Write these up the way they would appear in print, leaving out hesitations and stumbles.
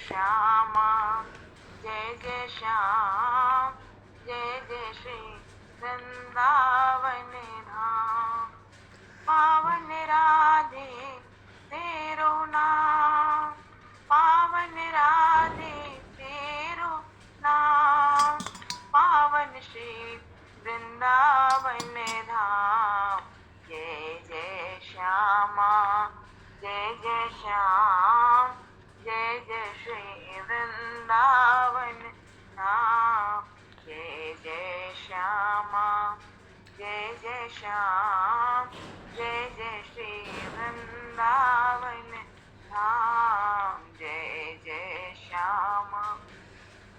श्यामा जय जय श्याम, जय जय श्री वृंदावन धाम। पावन राधे तेरो नाम, पावन राधे तेरो नाम, पावन श्री वृंदावन धाम। जय जय श्यामा जय जय श्याम, जय जय श्री वृंदावन धाम। जय जय श्यामा जय जय श्याम, जय जय श्री वृंदावन धाम। जय जय श्यामा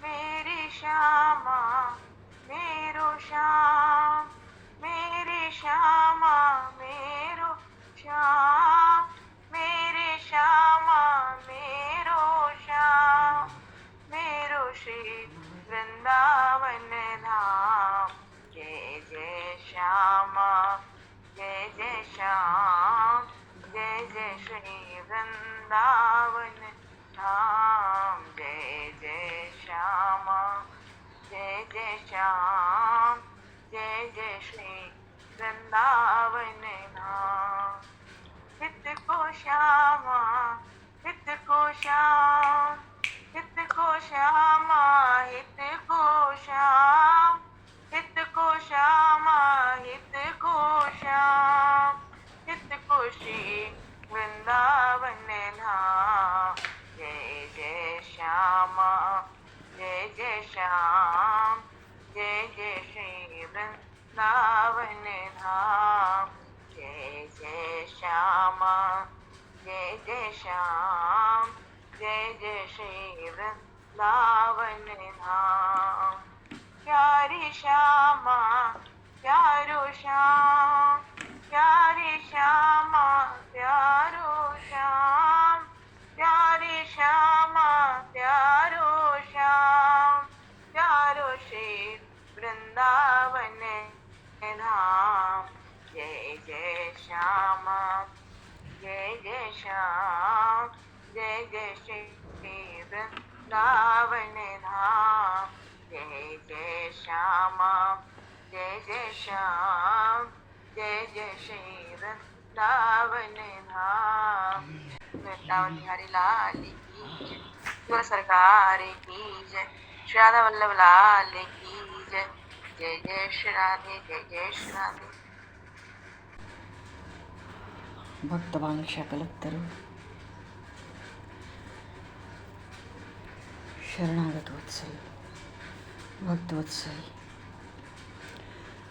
मेरी श्यामा मेरो श्याम, मेरी श्यामा मेरो श्याम, मेरे श्यामा मेरो श्याम, मेरो श्री वृंदावन धाम। जय जय श्यामा जय जय श्याम, जय जय श्री वृंदावन धाम। जय जय श्यामा जय जय श्याम, जय जय श्री वृंदावन धाम। हित को श्यामा हित को श्याम, हित को श्यामा हित को श्याम, हित को श्यामा हित को श्याम, हित को श्री वृंदावन धाम। जय जय श्यामा जय जय श्याम, जय जय श्री वृंदावन धाम। जय जय श्यामा जय जय श्याम, जय जय श्री वृंदावन धाम। प्यारी श्यामा प्यारो श्याम, प्यारी श्यामा प्यारो श्याम, प्यारी श्यामा प्यारो श्याम, प्यारो श्री वृंदावन धाम। जय जय श्यामा जय जय श्याम, जय जय श्री वृंदावन धाम। जय जय श्यामा जय जय श्याम, जय जय श्री वृंदावन धाम। वृंदावन बिहारी लाल की जय, गुरु सरकार की जय, श्री राधा वल्लभ लाल की जय। जय जय श्री राधे जय जय श्री राधे। भक्तवांक्षा कल्पतरु शरणागत वत्सल, भक्तवत्सल,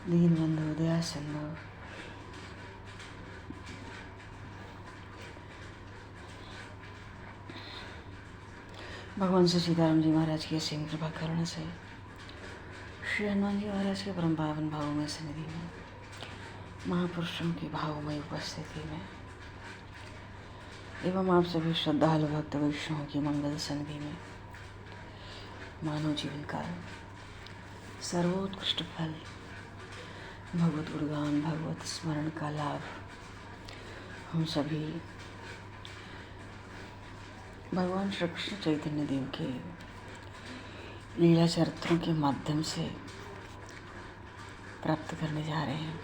दीनबंधु दयासिंधु, भगवान श्री सीताराम जी महाराज की असीम कृपा करुणा से श्री हनुमान जी महाराज के परम पावन भावों में सन्निधि में, महापुरुषों की भावमय उपस्थिति में एवं आप सभी श्रद्धालु भक्त वैष्णवों की मंगल सन्निधि में मानव जीवन का सर्वोत्कृष्ट फल भगवत गुणगान भगवत स्मरण का लाभ हम सभी भगवान श्री कृष्ण चैतन्य देव के लीला चरित्रों के माध्यम से प्राप्त करने जा रहे हैं।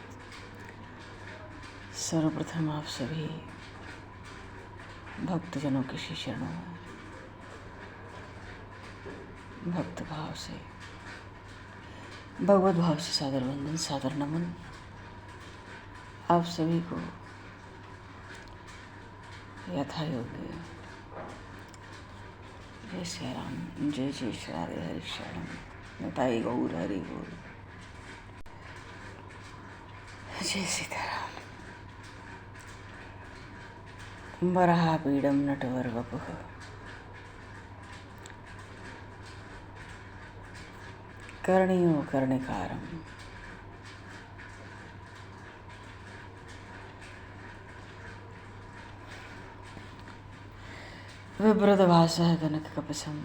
सर्वप्रथम आप सभी भक्तजनों के श्री चरणों में भक्त भाव से, भगवत भाव से सादर वंदन सादर नमन। आप सभी को यथा योग्य जय श्री राम, जय जय श्री राधे, हरि शरण, निताई गौर हरि बोल, जय सीताराम। वराहपीडं नटवर वपुः कर्णयो कर्णिकारम् विभ्रतभासः कनककपशं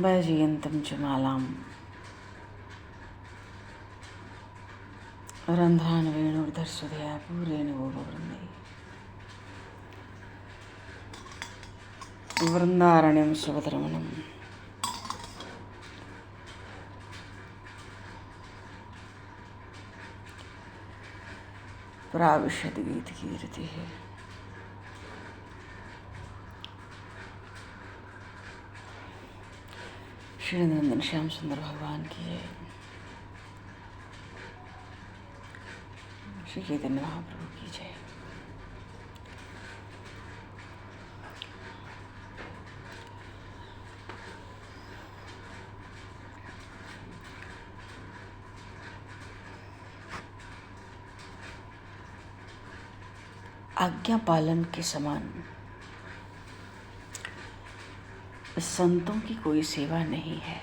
वैजयन्तं च मालाम् रन्ध्रान् वेणुर्धर्षधया पूरेण गोपवृन्दैः वृंदारण्यम सुभद्रमणम प्राविशद गीत कीर्ति है। श्री नंदन श्याम सुंदर भगवान की जय। श्री चैतन्य महाप्रभु की जय। आज्ञा पालन के समान संतों की कोई सेवा नहीं है।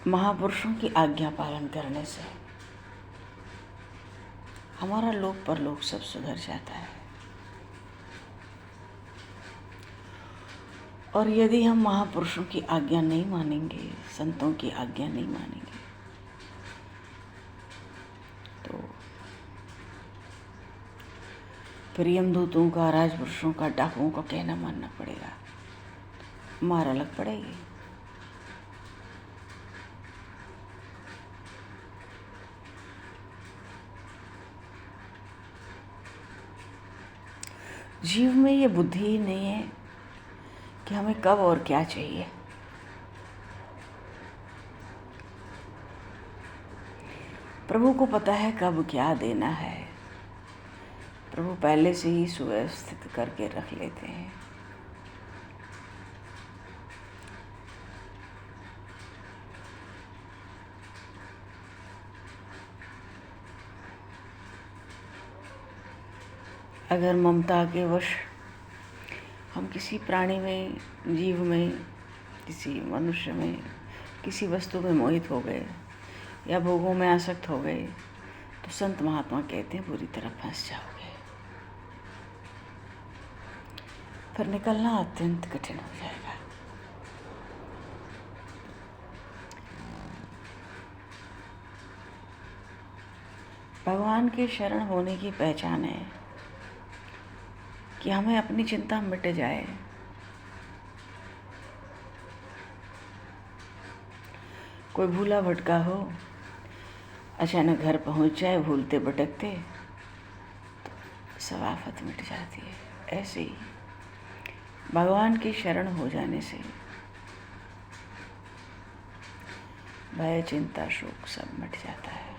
महापुरुषों की आज्ञा पालन करने से हमारा लोक परलोक सब सुधर जाता है। और यदि हम महापुरुषों की आज्ञा नहीं मानेंगे, संतों की आज्ञा नहीं मानेंगे, तो फिर यमदूतों का, राजपुरुषों का, डाकुओं का कहना मानना पड़ेगा, मार अलग पड़ेगी। जीव में ये बुद्धि ही नहीं है कि हमें कब और क्या चाहिए। प्रभु को पता है कब क्या देना है। प्रभु पहले से ही सुव्यवस्थित करके रख लेते हैं। अगर ममता के वश हम किसी प्राणी में, जीव में, किसी मनुष्य में, किसी वस्तु में मोहित हो गए या भोगों में आसक्त हो गए, तो संत महात्मा कहते हैं बुरी तरह फंस जाओगे। फिर निकलना अत्यंत कठिन हो जाएगा। भगवान के शरण होने की पहचान है कि हमें अपनी चिंता मिट जाए। कोई भूला भटका हो, अचानक घर पहुंच जाए भूलते भटकते, तो सब आफत मिट जाती है। ऐसे ही भगवान की शरण हो जाने से भय, चिंता, शोक सब मिट जाता है।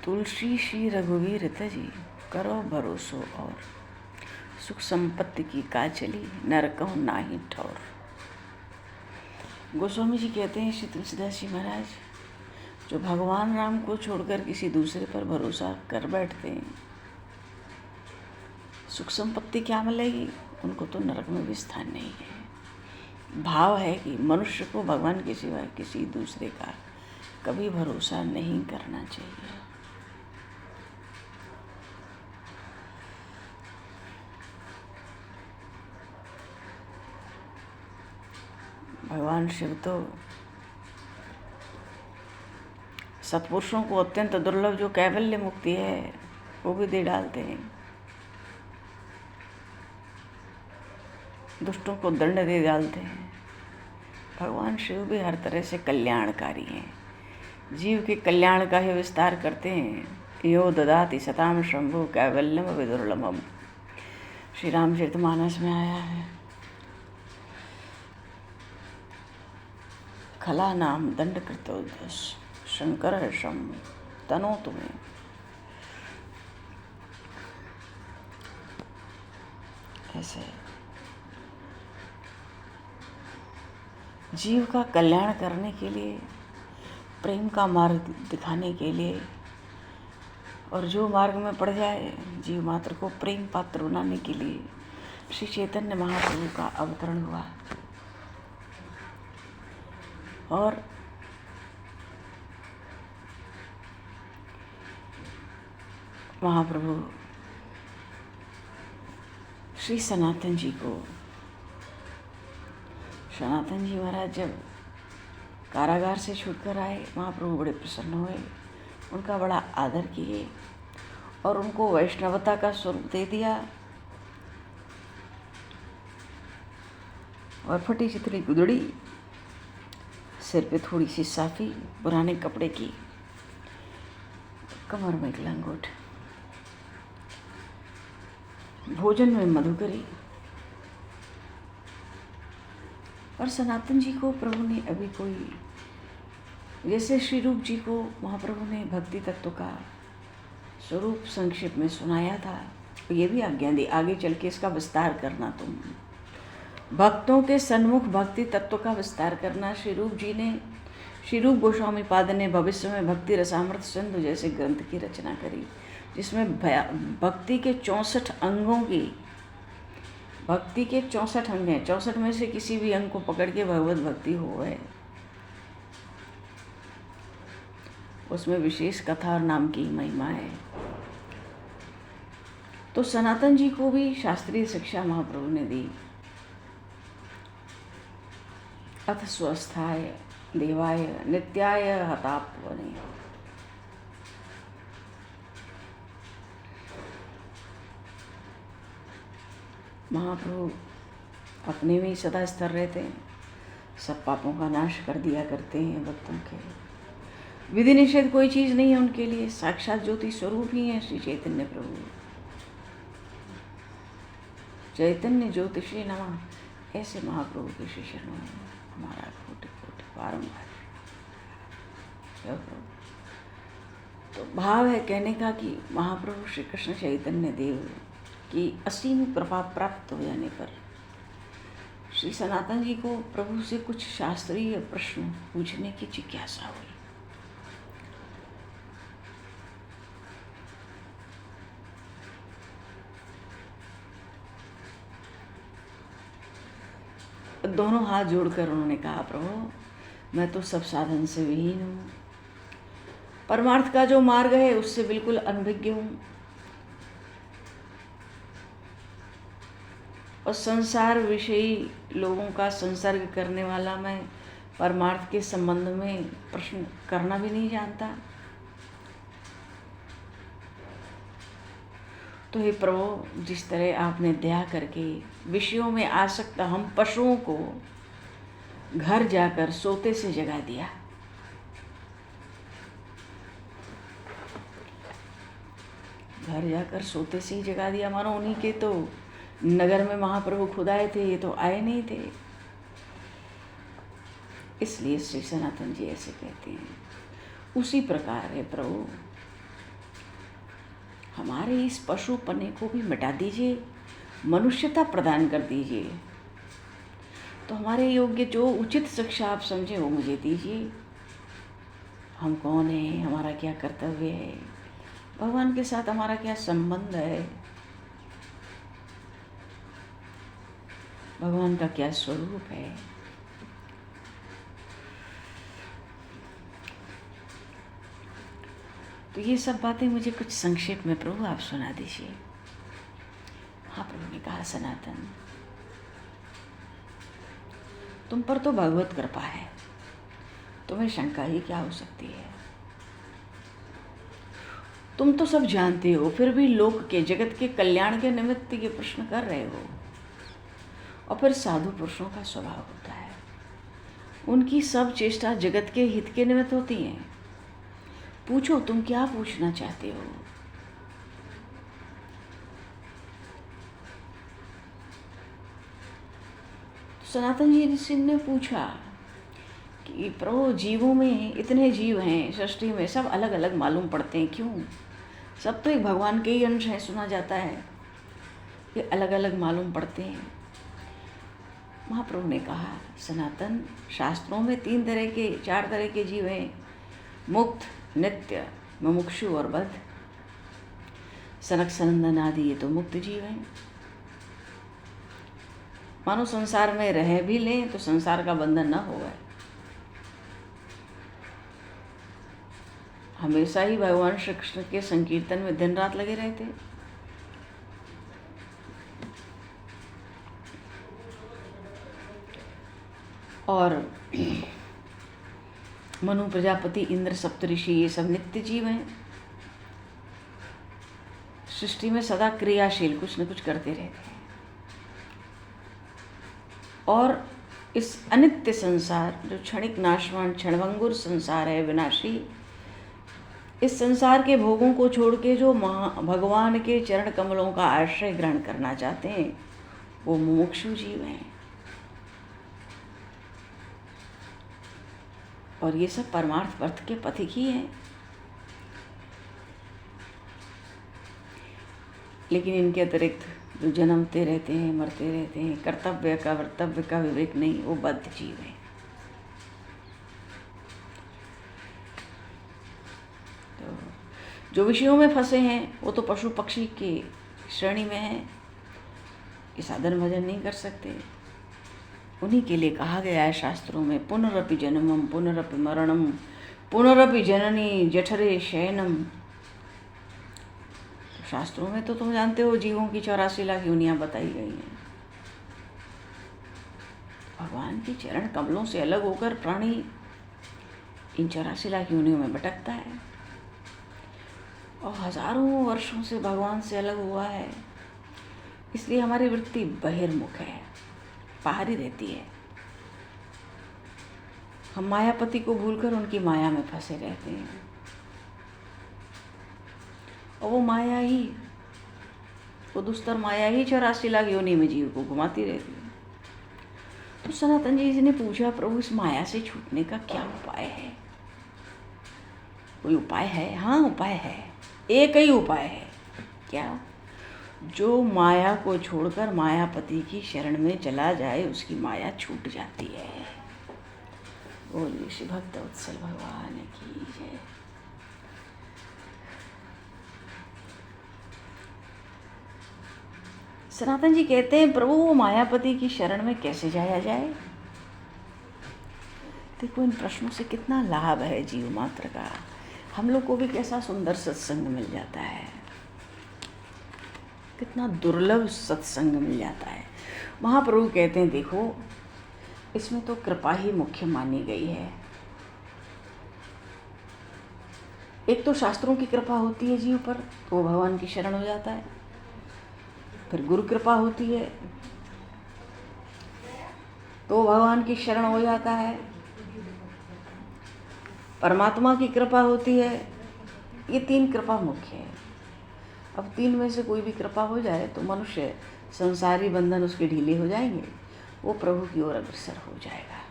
तुलसी श्री रघुवीर तजी, करो भरोसो और सुख संपत्ति की काचली, नरकहु नाही ठौर। गोस्वामी जी कहते हैं, श्री तुलसीदास जी महाराज, जो भगवान राम को छोड़कर किसी दूसरे पर भरोसा कर बैठते हैं, सुख संपत्ति क्या मिलेगी, उनको तो नरक में भी स्थान नहीं है। भाव है कि मनुष्य को भगवान के सिवा किसी दूसरे का कभी भरोसा नहीं करना चाहिए। भगवान शिव तो सत्पुरुषों को अत्यंत दुर्लभ जो कैवल्य मुक्ति है वो भी दे डालते हैं। दुष्टों को दंड दे डालते हैं। भगवान शिव भी हर तरह से कल्याणकारी हैं। जीव के कल्याण का ही विस्तार करते हैं। यो ददाति सताम शंभु कैवल्यम विदुर्लभम, श्री रामचरितमानस में आया है। खला नाम दंड कृतोदस, शंकर शम तनो तुम्हें। ऐसे जीव का कल्याण करने के लिए, प्रेम का मार्ग दिखाने के लिए, और जो मार्ग में पड़ जाए जीव मात्र को प्रेम पात्र बनाने के लिए श्री चैतन्य महाप्रभु का अवतरण हुआ। और महाप्रभु श्री सनातन जी को, सनातन जी महाराज जब कारागार से छूटकर आए, महाप्रभु बड़े प्रसन्न हुए, उनका बड़ा आदर किए और उनको वैष्णवता का स्वरूप दे दिया। और फटी चिथड़ी गुदड़ी, सिर पे थोड़ी सी साफी, पुराने कपड़े की, कमर में एक लंगोट, भोजन में मधुकरी। और सनातन जी को प्रभु ने अभी कोई, जैसे श्री रूप जी को महाप्रभु ने भक्ति तत्व का स्वरूप संक्षेप में सुनाया था, तो ये भी आज्ञा दी, आगे चल के इसका विस्तार करना, तुम भक्तों के सन्मुख भक्ति तत्व का विस्तार करना। श्री रूप जी ने, श्री रूप गोस्वामी पाद ने भविष्य में भक्ति रसामृत सिंधु जैसे ग्रंथ की रचना करी, जिसमें भक्ति के 64 अंगों की, भक्ति के 64 अंग हैं, 64 में से किसी भी अंग को पकड़ के भगवत भक्ति हो है, उसमें विशेष कथा और नाम की महिमा है। तो सनातन जी को भी शास्त्रीय शिक्षा महाप्रभु ने दी। अथ स्वस्थाय देवाय नित्याय हतात्मने। महाप्रभु अपने में ही सदा स्थिर रहते हैं, सब पापों का नाश कर दिया करते हैं भक्तों के। विधि निषेध कोई चीज़ नहीं है उनके लिए, साक्षात ज्योति स्वरूप ही है श्री चैतन्य प्रभु। चैतन्य ज्योतिषी नमः, ऐसे महाप्रभु के श्री चरणों में हमारा कोटि कोटि बारंबार। तो भाव है कहने का कि महाप्रभु श्री कृष्ण चैतन्य देव की असीम कृपा प्राप्त हो जाने पर श्री सनातन जी को प्रभु से कुछ शास्त्रीय प्रश्न पूछने की जिज्ञासा हुई। दोनों हाथ जोड़कर उन्होंने कहा, प्रभु मैं तो सब साधन से विहीन हूँ, परमार्थ का जो मार्ग है उससे बिल्कुल अनभिज्ञ हूँ, और संसार विषयी लोगों का संसर्ग करने वाला मैं परमार्थ के संबंध में प्रश्न करना भी नहीं जानता। तो हे प्रभु, जिस तरह आपने दया करके विषयों में आसक्त हम पशुओं को घर जाकर सोते से जगा दिया, घर जाकर सोते से ही जगा दिया, मानो उन्हीं के तो नगर में महाप्रभु खुद आए थे, ये तो आए नहीं थे। इसलिए श्री सनातन जी ऐसे कहते हैं। उसी प्रकार है प्रभु, हमारे इस पशुपने को भी मिटा दीजिए, मनुष्यता प्रदान कर दीजिए। तो हमारे योग्य जो उचित शिक्षा आप समझे वो मुझे दीजिए। हम कौन हैं, हमारा क्या कर्तव्य है, भगवान के साथ हमारा क्या संबंध है, भगवान का क्या स्वरूप है। तो ये सब बातें मुझे कुछ संक्षेप में प्रभु आप सुना दीजिए। हाँ, प्रभु ने कहा, सनातन तुम पर तो भगवत कृपा है, तुम्हें शंका ही क्या हो सकती है। तुम तो सब जानते हो, फिर भी लोक के, जगत के कल्याण के निमित्त ये प्रश्न कर रहे हो। और फिर साधु पुरुषों का स्वभाव होता है, उनकी सब चेष्टा जगत के हित के निमित्त होती हैं। पूछो तुम क्या पूछना चाहते हो। सनातन जी सिंह ने पूछा कि प्रभु, जीवों में इतने जीव हैं, सृष्टि में सब अलग अलग मालूम पड़ते हैं, क्यों? सब तो एक भगवान के ही अंश हैं, सुना जाता है, ये अलग अलग मालूम पड़ते हैं। महाप्रभु ने कहा, सनातन शास्त्रों में 4 तरह के जीव हैं, मुक्त, नित्य, मुमुक्षु और बद्ध। सनक सनंदन आदि ये तो मुक्त जीव हैं, मानो संसार में रह भी लें तो संसार का बंधन न होगा, हमेशा ही भगवान श्री कृष्ण के संकीर्तन में दिन रात लगे रहते। और मनु, प्रजापति, इंद्र, सप्तऋषि ये सब नित्य जीव हैं, सृष्टि में सदा क्रियाशील, कुछ न कुछ करते रहते हैं। और इस अनित्य संसार, जो क्षणिक नाशवान क्षणभंगुर संसार है, विनाशी, इस संसार के भोगों को छोड़ के जो भगवान के चरण कमलों का आश्रय ग्रहण करना चाहते हैं, वो मुमुक्षु जीव हैं। और ये सब परमार्थ अर्थ के पथिक ही हैं। लेकिन इनके अतिरिक्त जो जन्मते रहते हैं, मरते रहते हैं, कर्तव्य का वर्तव्य का विवेक नहीं, वो बद्ध जीव हैं। तो जो विषयों में फंसे हैं वो तो पशु पक्षी की श्रेणी में हैं, ये साधन भजन नहीं कर सकते। उन्हीं के लिए कहा गया है शास्त्रों में, पुनरपि जन्मम पुनरपि मरणम पुनरपि जननी जठरे शयनम। शास्त्रों में तो तुम जानते हो जीवों की 84 लाख योनियां बताई गई हैं। भगवान की चरण कमलों से अलग होकर प्राणी इन 84 लाख योनियों में भटकता है और हजारों वर्षों से भगवान से अलग हुआ है। इसलिए हमारी वृत्ति बहिर्मुख है, बाहरी रहती है। हम मायापति को भूलकर उनकी माया में फंसे रहते हैं और वो माया ही, वो दुस्तर माया ही 84 लाख योनि में जीव को घुमाती रहती है। तो सनातन जी ने पूछा, प्रभु इस माया से छूटने का क्या उपाय है? कोई उपाय है? हाँ उपाय है, एक ही उपाय है। क्या? जो माया को छोड़कर मायापति की शरण में चला जाए उसकी माया छूट जाती है। बोलिए श्री भक्त वत्सल भगवान की जय। सनातन जी कहते हैं, प्रभु वो मायापति की शरण में कैसे जाया जाए? देखो इन प्रश्नों से कितना लाभ है जीव मात्र का। हम लोग को भी कैसा सुंदर सत्संग मिल जाता है, कितना दुर्लभ सत्संग मिल जाता है। महाप्रभु कहते हैं, देखो इसमें तो कृपा ही मुख्य मानी गई है। एक तो शास्त्रों की कृपा होती है जीव पर, तो वो भगवान की शरण हो जाता है। फिर गुरु कृपा होती है तो भगवान की शरण हो जाता है। परमात्मा की कृपा होती है। ये 3 कृपा मुख्य है। अब 3 में से कोई भी कृपा हो जाए तो मनुष्य संसारी बंधन उसके ढीले हो जाएंगे, वो प्रभु की ओर अग्रसर हो जाएगा।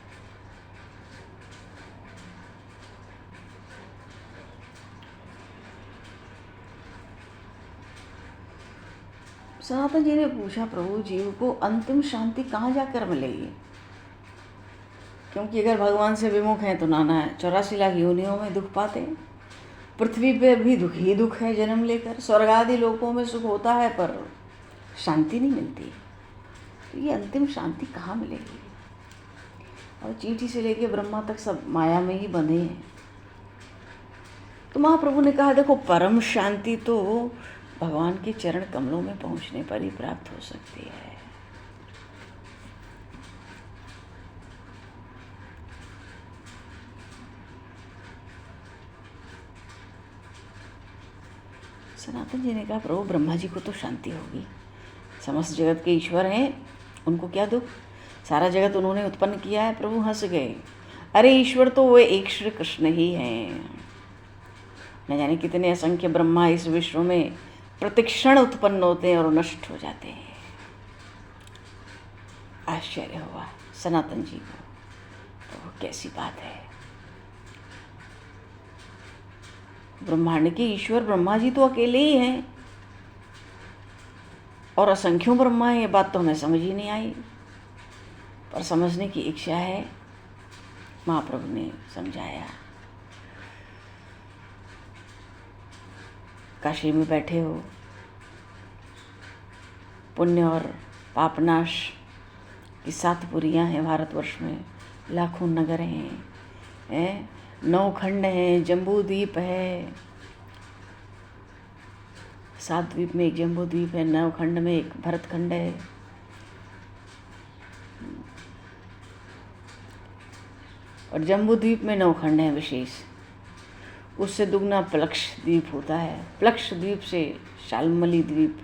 सनातन जी ने पूछा, प्रभु जीव को अंतिम शांति कहाँ जाकर मिलेगी? क्योंकि अगर भगवान से विमुख हैं तो नाना 84 लाख योनियों में दुख पाते हैं। पृथ्वी पे भी दुख ही दुख है जन्म लेकर। स्वर्ग आदि लोकों में सुख होता है पर शांति नहीं मिलती। तो ये अंतिम शांति कहाँ मिलेगी? और चींटी से लेके ब्रह्मा तक सब माया में ही बंधे हैं। तो महाप्रभु ने कहा, देखो परम शांति तो भगवान के चरण कमलों में पहुंचने पर ही प्राप्त हो सकती है। सनातन जी ने कहा, प्रभु ब्रह्मा जी को तो शांति होगी, समस्त जगत के ईश्वर हैं, उनको क्या दुख? सारा जगत उन्होंने उत्पन्न किया है। प्रभु हंस गए, अरे ईश्वर तो वो एक श्री कृष्ण ही हैं। न जाने कितने असंख्य ब्रह्मा इस विश्व में प्रतिक्षण उत्पन्न होते हैं और नष्ट हो जाते हैं। आश्चर्य हुआ सनातन जी को, तो कैसी बात है? ब्रह्मांड के ईश्वर ब्रह्मा जी तो अकेले ही हैं और असंख्यों ब्रह्मा है। ये बात तो हमें समझ ही नहीं आई, पर समझने की इच्छा है। महाप्रभु ने समझाया। काशी में बैठे हो, पुण्य और पापनाश की 7 पुरियां हैं भारतवर्ष में, लाखों नगर हैं, 9 खंड हैं, जम्बू द्वीप है। 7 द्वीप में एक जम्बू द्वीप है, 9 खंड में एक भरत खंड है। और जम्बू द्वीप में 9 खंड हैं विशेष। उससे दुगना प्लक्ष द्वीप होता है। प्लक्ष द्वीप से शाल्मली द्वीप,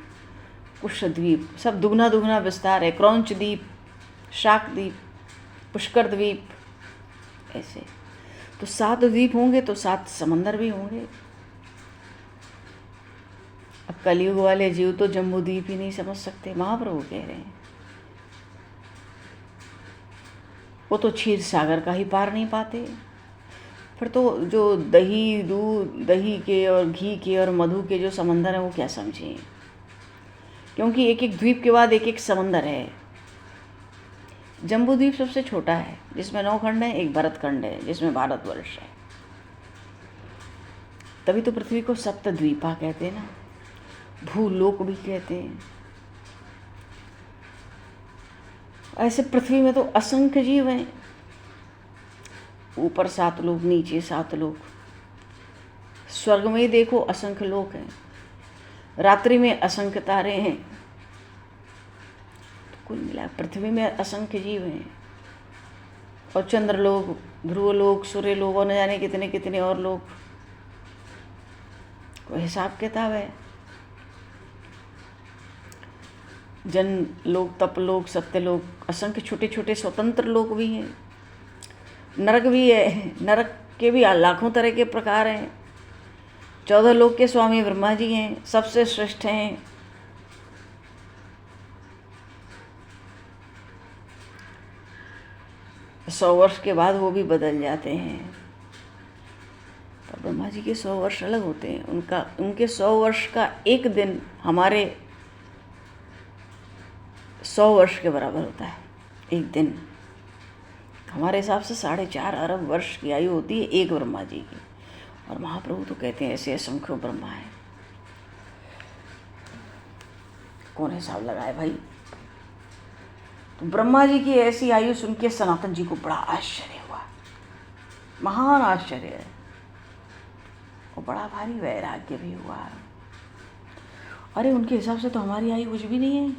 कुश द्वीप, सब दुगना दुगना विस्तार है। क्रौंच द्वीप, शाक द्वीप, पुष्कर द्वीप, ऐसे तो 7 द्वीप होंगे तो 7 समंदर भी होंगे। अब कलयुग वाले जीव तो जम्बू द्वीप ही नहीं समझ सकते, महाप्रभु कह रहे हैं। वो तो क्षीर सागर का ही पार नहीं पाते। फिर तो जो दही, दूध, दही के और घी के और मधु के जो समंदर हैं वो क्या समझें, क्योंकि एक एक द्वीप के बाद एक एक समंदर है। जम्बू द्वीप सबसे छोटा है, जिसमें 9 खंड हैं। एक भरत खंड है जिसमें भारतवर्ष है। तभी तो पृथ्वी को सप्तद्वीपा कहते हैं ना, भूलोक भी कहते हैं। ऐसे पृथ्वी में तो असंख्य जीव हैं, ऊपर 7 लोक, नीचे 7 लोक। स्वर्ग में ही देखो असंख्य लोक हैं, रात्रि में असंख्य तारे हैं। तो कुल मिला पृथ्वी में असंख्य जीव हैं, और चंद्रलोक, ध्रुवलोक, सूर्यलोक और न जाने कितने कितने और लोग। कोई हिसाब किताब है। जन लोक, तप लोक, सत्य लोक, असंख्य छोटे छोटे स्वतंत्र लोक भी हैं। नरक भी है, नरक के भी लाखों तरह के प्रकार हैं। 14 लोक के स्वामी ब्रह्मा जी हैं, सबसे श्रेष्ठ हैं। सौ वर्ष के बाद वो भी बदल जाते हैं। पर ब्रह्मा जी के 100 वर्ष अलग होते हैं। उनके 100 वर्ष का एक दिन हमारे 100 वर्ष के बराबर होता है। एक दिन हमारे हिसाब से 4.5 अरब वर्ष की आयु होती है एक ब्रह्मा जी की। और महाप्रभु तो कहते हैं ऐसे असंख्य ब्रह्मा है। कौन हिसाब लगाए भाई। तो ब्रह्मा जी की ऐसी आयु सुन के सनातन जी को बड़ा आश्चर्य हुआ, महान आश्चर्य है, और बड़ा भारी वैराग्य भी हुआ। अरे उनके हिसाब से तो हमारी आयु कुछ भी नहीं है।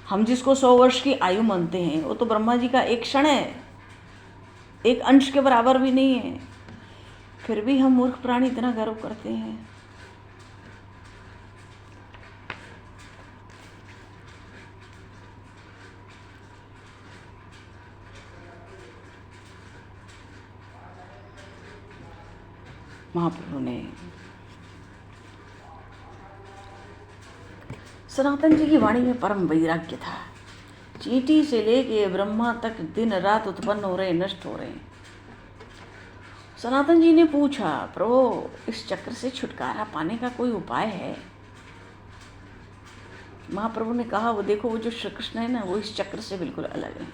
हम जिसको 100 वर्ष की आयु मानते हैं वो तो ब्रह्मा जी का एक क्षण है, एक अंश के बराबर भी नहीं है। फिर भी हम मूर्ख प्राणी इतना गर्व करते हैं। महाप्रभु ने सनातन जी की वाणी में परम वैराग्य था। चींटी से लेके ब्रह्मा तक दिन रात उत्पन्न हो रहे, नष्ट हो रहे हैं। सनातन जी ने पूछा, प्रभु इस चक्र से छुटकारा पाने का कोई उपाय है? महाप्रभु ने कहा, वो देखो वो जो श्री कृष्ण है ना, वो इस चक्र से बिल्कुल अलग है।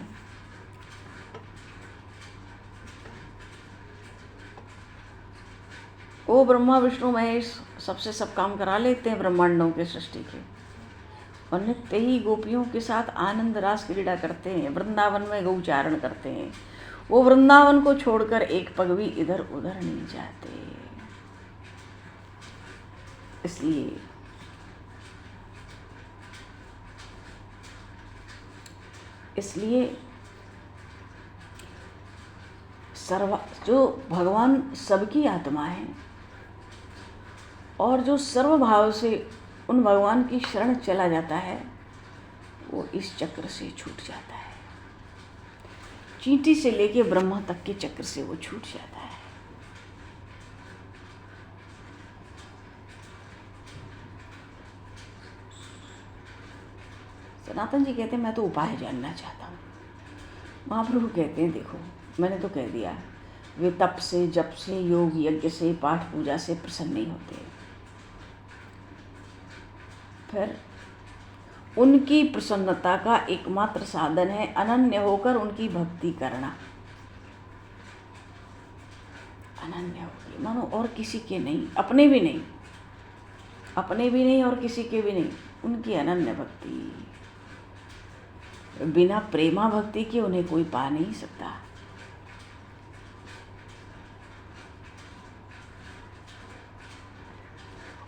वो ब्रह्मा विष्णु महेश सबसे सब काम करा लेते हैं ब्रह्मांडों के सृष्टि के, और नित्य ही गोपियों के साथ आनंद रास क्रीड़ा करते हैं, वृंदावन में गौचारण करते हैं। वो वृंदावन को छोड़कर एक पग भी इधर उधर नहीं जाते। इसलिए जो भगवान सबकी आत्मा है और जो सर्वभाव से उन भगवान की शरण चला जाता है, वो इस चक्र से छूट जाता है। चींटी से लेके ब्रह्मा तक के चक्र से वो छूट जाता है। सनातन जी कहते हैं मैं तो उपाय जानना चाहता हूँ। महाप्रभु कहते हैं देखो मैंने तो कह दिया, वे तप से, जप से, योग यज्ञ से, पाठ पूजा से प्रसन्न नहीं होते। फिर उनकी प्रसन्नता का एकमात्र साधन है अनन्य होकर उनकी भक्ति करना। अनन्य होकर मानो और किसी के नहीं, अपने भी नहीं और किसी के भी नहीं, उनकी अनन्य भक्ति। बिना प्रेमा भक्ति के उन्हें कोई पा नहीं सकता।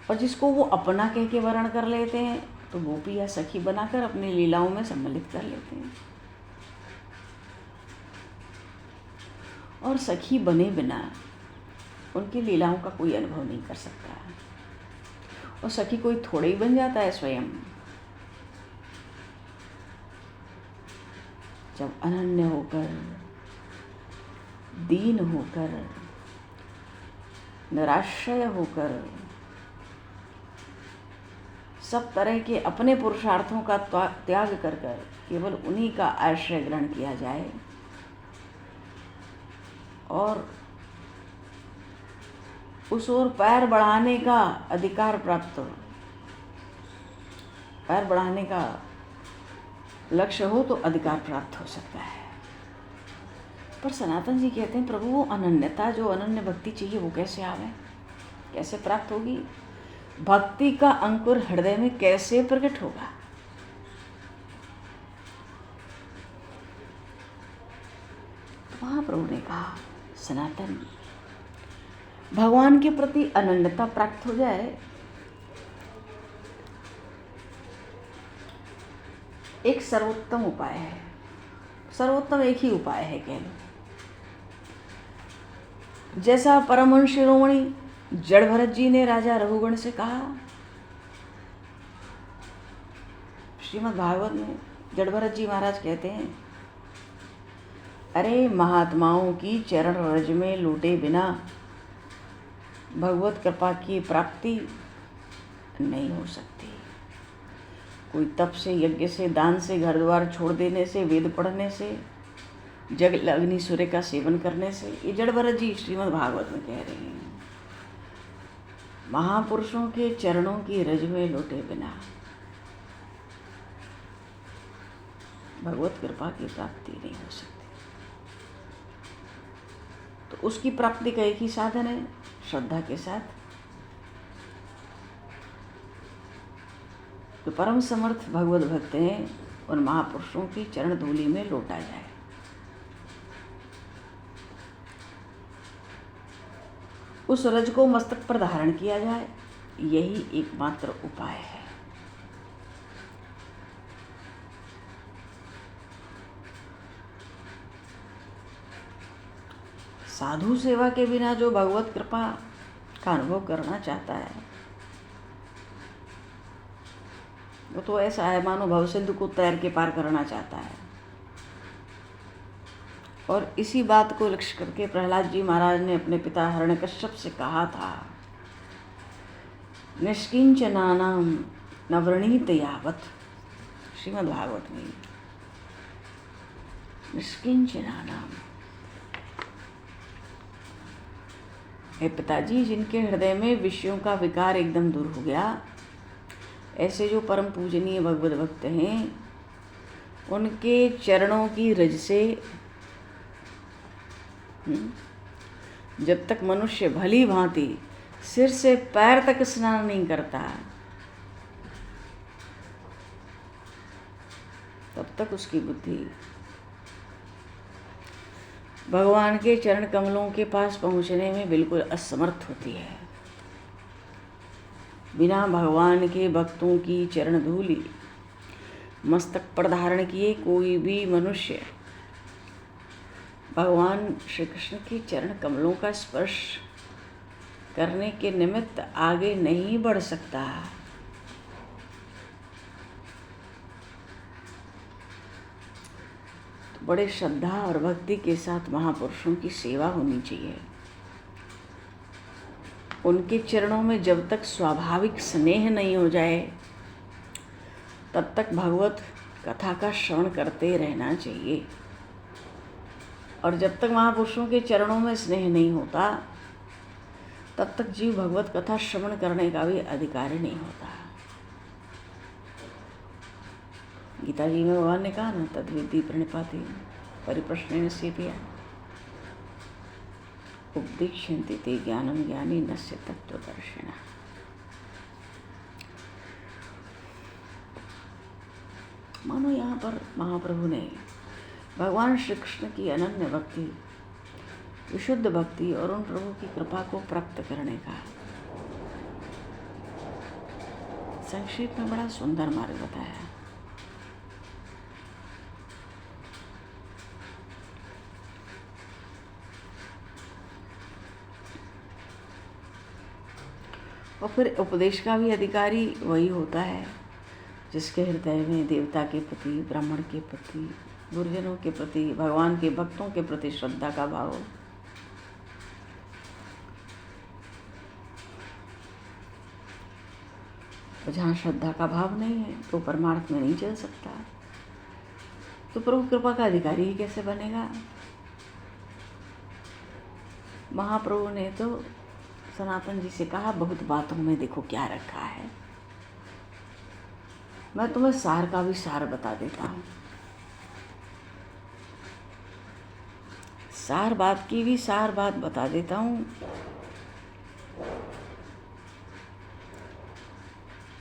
और जिसको वो अपना कह के वर्ण कर लेते हैं तो गोपी या सखी बनाकर अपनी लीलाओं में सम्मिलित कर लेते हैं। और सखी बने बिना उनकी लीलाओं का कोई अनुभव नहीं कर सकता। और सखी कोई थोड़े ही बन जाता है स्वयं। जब अनन्य होकर, दीन होकर, निराश्रय होकर, सब तरह के अपने पुरुषार्थों का त्याग कर कर केवल उन्हीं का आश्रय ग्रहण किया जाए और उस ओर पैर बढ़ाने का अधिकार प्राप्त हो, पैर बढ़ाने का लक्ष्य हो तो अधिकार प्राप्त हो सकता है। पर सनातन जी कहते हैं प्रभु वो अनन्यता, जो अनन्य भक्ति चाहिए वो कैसे आवे, कैसे प्राप्त होगी? भक्ति का अंकुर हृदय में कैसे प्रकट होगा? तो महाप्रभु ने कहा सनातन भगवान के प्रति अनन्यता प्राप्त हो जाए, एक सर्वोत्तम उपाय है। सर्वोत्तम एक ही उपाय है कह लो। जैसा परमहंस शिरोमणि जड़ भरत जी ने राजा रघुगण से कहा, श्रीमद् भागवत में जड़ भरत जी महाराज कहते हैं, अरे महात्माओं की चरण रज में लूटे बिना भगवत कृपा की प्राप्ति नहीं हो सकती। कोई तप से, यज्ञ से, दान से, घर द्वार छोड़ देने से, वेद पढ़ने से, जग अग्नि सूर्य का सेवन करने से, ये जड़ भरत जी श्रीमद् भागवत में कह रहे हैं, महापुरुषों के चरणों की रज में लौटे बिना भगवत कृपा की प्राप्ति नहीं हो सकती। तो उसकी प्राप्ति का एक ही साधन है, श्रद्धा के साथ। तो परम समर्थ भगवत भक्त हैं, उन महापुरुषों की चरण धूलि में लौटा जाए। उस रज को मस्तक पर धारण किया जाए, यही एकमात्र उपाय है। साधु सेवा के बिना जो भगवत कृपा का अनुभव करना चाहता है वो तो ऐसा है मानो भवसिंधु को तैर के पार करना चाहता है। और इसी बात को लक्ष्य करके प्रहलाद जी महाराज ने अपने पिता हिरण्यकश्यप से कहा था, निष्किंचनानां न वृणीत यावत्, श्रीमद् भागवत में। निष्किंचनानां, हे पिताजी, जिनके हृदय में विषयों का विकार एकदम दूर हो गया, ऐसे जो परम पूजनीय भगवत भक्त हैं, उनके चरणों की रज से जब तक मनुष्य भली भांति सिर से पैर तक स्नान नहीं करता, तब तक उसकी बुद्धि भगवान के चरण कमलों के पास पहुंचने में बिल्कुल असमर्थ होती है। बिना भगवान के भक्तों की चरण धूलि मस्तक पर धारण किए कोई भी मनुष्य भगवान श्री कृष्ण के चरण कमलों का स्पर्श करने के निमित्त आगे नहीं बढ़ सकता। तो बड़े श्रद्धा और भक्ति के साथ महापुरुषों की सेवा होनी चाहिए। उनके चरणों में जब तक स्वाभाविक स्नेह नहीं हो जाए तब तक भगवत कथा का श्रवण करते रहना चाहिए। और जब तक महापुरुषों के चरणों में स्नेह नहीं होता तब तक जीव भगवत कथा श्रवण करने का भी अधिकारी नहीं होता। गीता जी में भगवान ने कहा ना, तद्विद्धि प्रणिपाति परिप्रश्नेन सेव्या उपदीक्ष्यन्ते ते ज्ञानं ज्ञानी नस्य तत्त्वदर्शिनः। मानो यहाँ पर महाप्रभु ने भगवान श्री कृष्ण की अनन्य भक्ति, विशुद्ध भक्ति और उन प्रभु की कृपा को प्राप्त करने का संक्षेप में बड़ा सुंदर मार्ग बताया। और फिर उपदेश का भी अधिकारी वही होता है जिसके हृदय में देवता के प्रति, ब्राह्मण के प्रति, गुरुजनों के प्रति, भगवान के भक्तों के प्रति श्रद्धा का भाव हो। तो जहाँ श्रद्धा का भाव नहीं है तो परमार्थ में नहीं चल सकता। तो प्रभु कृपा का अधिकारी ही कैसे बनेगा? महाप्रभु ने तो सनातन जी से कहा, बहुत बातों में देखो क्या रखा है, मैं तुम्हें सार का भी सार बता देता हूँ। सार बात की भी सार बात बता देता हूँ।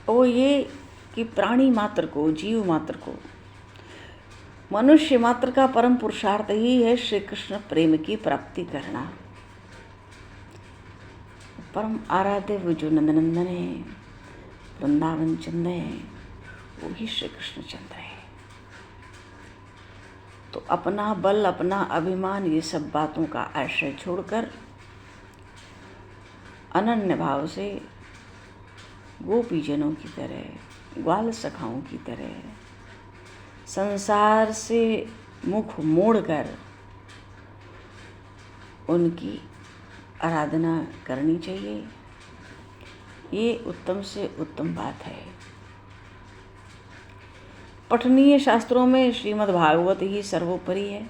वो ये कि प्राणी मात्र को, जीव मात्र को, मनुष्य मात्र का परम पुरुषार्थ ही है श्री कृष्ण प्रेम की प्राप्ति करना। परम आराध्य वो जो नंदनंदन है, वृंदावन चंद्र है, वो ही श्री कृष्ण चंद्र है। तो अपना बल, अपना अभिमान, ये सब बातों का आश्रय छोड़कर अनन्य भाव से गोपीजनों की तरह, ग्वाल सखाओं की तरह संसार से मुख मोड़कर उनकी आराधना करनी चाहिए। ये उत्तम से उत्तम बात है। पठनीय शास्त्रों में श्रीमद् भागवत ही सर्वोपरि है,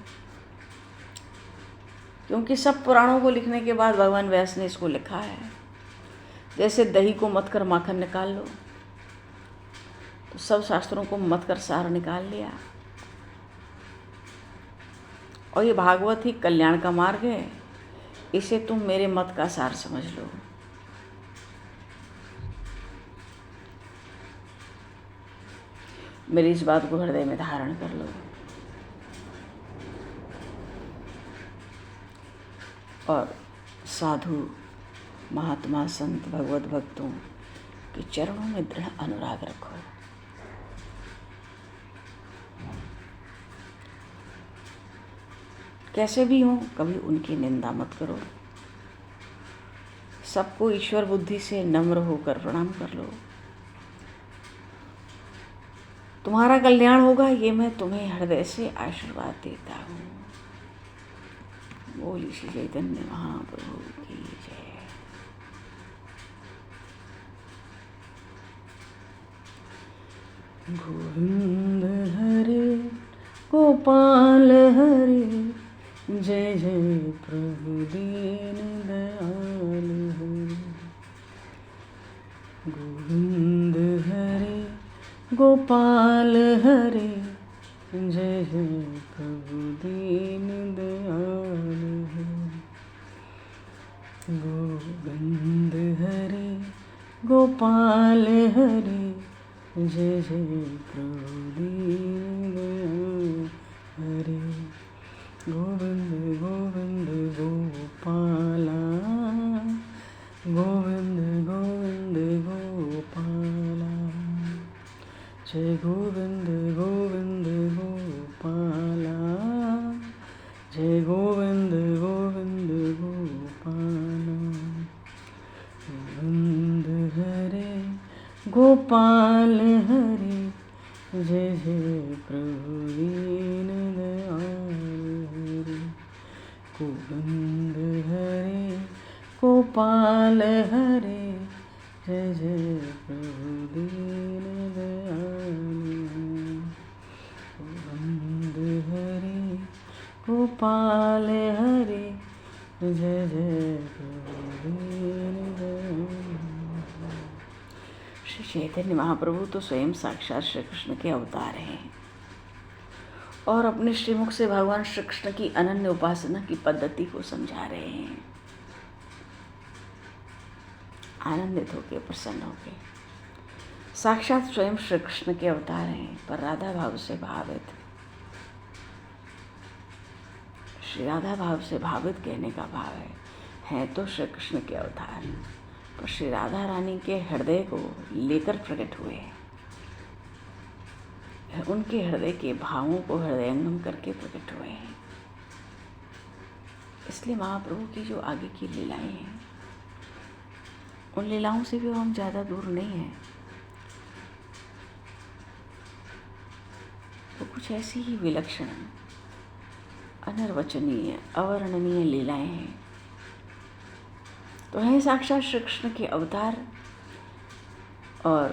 क्योंकि सब पुराणों को लिखने के बाद भगवान व्यास ने इसको लिखा है। जैसे दही को मत कर माखन निकाल लो, तो सब शास्त्रों को मत कर सार निकाल लिया। और ये भागवत ही कल्याण का मार्ग है, इसे तुम मेरे मत का सार समझ लो। मेरी इस बात को हृदय में धारण कर लो और साधु, महात्मा, संत, भगवत भक्तों के चरणों में दृढ़ अनुराग रखो। कैसे भी हो, कभी उनकी निंदा मत करो। सबको ईश्वर बुद्धि से नम्र होकर प्रणाम कर लो। तुम्हारा कल्याण होगा, ये मैं तुम्हें हृदय से आशीर्वाद देता हूँ। बोली श्री चैतन्य महाप्रभु की जय। गोविंद हरे गोपाल हरे, जय जय प्रभु दीन दयाल हरे। गोविंद हरे गोपाल हरे, जय जय प्रभु दीन दयाल हरे। गोविंद हरे गोपाल हरे, जय जय प्रभु दीन दयाल हरे। गोविंद गोविंद गोपाला, गोविंद गोविंद गोपाला, जय गोविंद गोविंद गोपाला, जय गोविंद गोविंद गोपाला। गोविंद हरे गोपाल हरे, जय जय प्रभु दीन दयाल हरे। गोविंद हरे गोपाल हरे, जय जय प्रभु दीन दयाल हरे। गोविंद हरे गोपाल हरे, जय जय प्रभु दीन दयाल हरे। श्री चैतन्य महाप्रभु तो स्वयं साक्षात श्री कृष्ण के अवतार हैं और अपने श्रीमुख से भगवान श्री कृष्ण की अनन्य उपासना की पद्धति को समझा रहे हैं। आनंदित होके, प्रसन्न होके, साक्षात स्वयं श्री कृष्ण के अवतार हैं, पर राधा भाव से भावित। श्री राधा भाव से भावित कहने का भाव है तो श्री कृष्ण के अवतार, पर श्री राधा रानी के हृदय को लेकर प्रकट हुए हैं। उनके हृदय के भावों को हृदयंगम करके प्रकट हुए हैं। इसलिए महाप्रभु की जो आगे की लीलाएं हैं उन लीलाओं से भी हम ज़्यादा दूर नहीं हैं। वो कुछ ऐसी ही विलक्षण, अनर्वचनीय, अवर्णनीय लीलाएं हैं। तो हैं साक्षात श्री कृष्ण के अवतार, और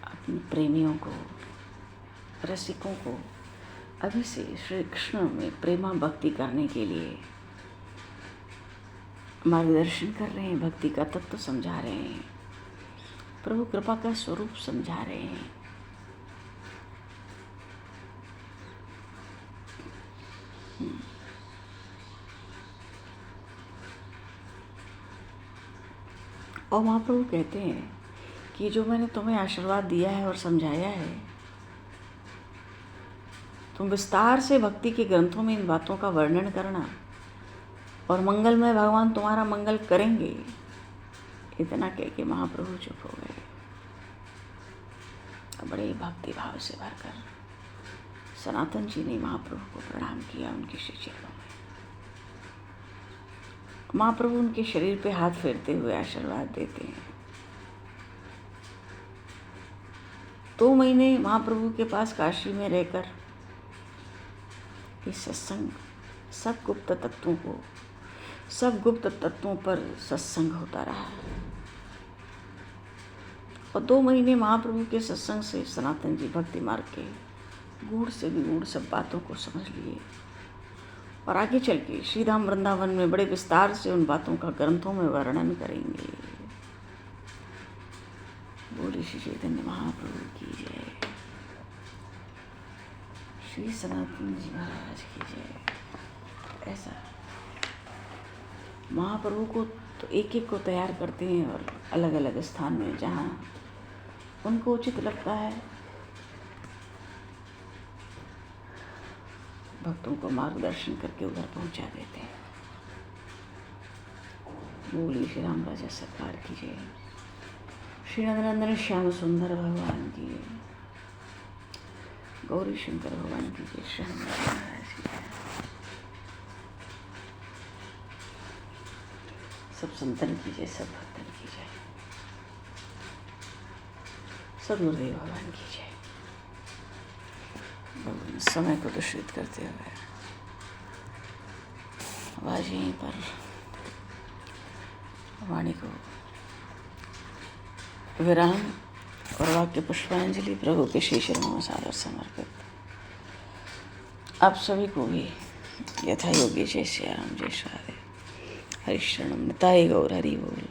अपने प्रेमियों को, रसिकों को अभी से श्री कृष्ण में प्रेमा भक्ति करने के लिए मार्गदर्शन कर रहे हैं, भक्ति का तत्व समझा रहे हैं, प्रभु कृपा का स्वरूप समझा रहे हैं। और महाप्रभु कहते हैं कि जो मैंने तुम्हें आशीर्वाद दिया है और समझाया है, तुम विस्तार से भक्ति के ग्रंथों में इन बातों का वर्णन करना, और मंगलमय भगवान तुम्हारा मंगल करेंगे। इतना कह के महाप्रभु चुप हो गए। बड़े भक्ति भाव से भरकर सनातन जी ने महाप्रभु को प्रणाम किया उनके श्री चरणों में। महाप्रभु उनके शरीर पे हाथ फेरते हुए आशीर्वाद देते हैं। 2 महीने महाप्रभु के पास काशी में रहकर इस सत्संग, सब गुप्त तत्वों पर सत्संग होता रहा। और 2 महीने महाप्रभु के सत्संग से सनातन जी भक्ति मार्ग के गूढ़ से भी गूढ़ सब बातों को समझ लिए, और आगे चल के श्री धाम वृंदावन में बड़े विस्तार से उन बातों का ग्रंथों में वर्णन करेंगे। बोले श्री चैतन्य महाप्रभु की जय, श्री सनातन जी महाराज की जय। ऐसा महाप्रभु को तो एक एक को तैयार करते हैं, और अलग अलग स्थान में जहाँ उनको उचित लगता है भक्तों को मार्गदर्शन करके उधर पहुंचा देते हैं। बोली श्री राम राजा सरकार की जय, श्री नंदनंदन श्याम सुंदर भगवान की जय, गौरी शंकर भगवान की जय, श्री महाराज की जय। सब संतन की जय, सब भक्तन की जय, सब गुरुदेव भगवान की जय। समय को दूषित करते हुए आवाज यहीं पर वाणी को विराम और वाक्य पुष्पांजलि प्रभु के श्री चरणों में सादर समर्पित। आप सभी को भी यथा योग्य जय श्री राम, जय श्री राधे, हरिशरणम निताय गौर हरि बोल।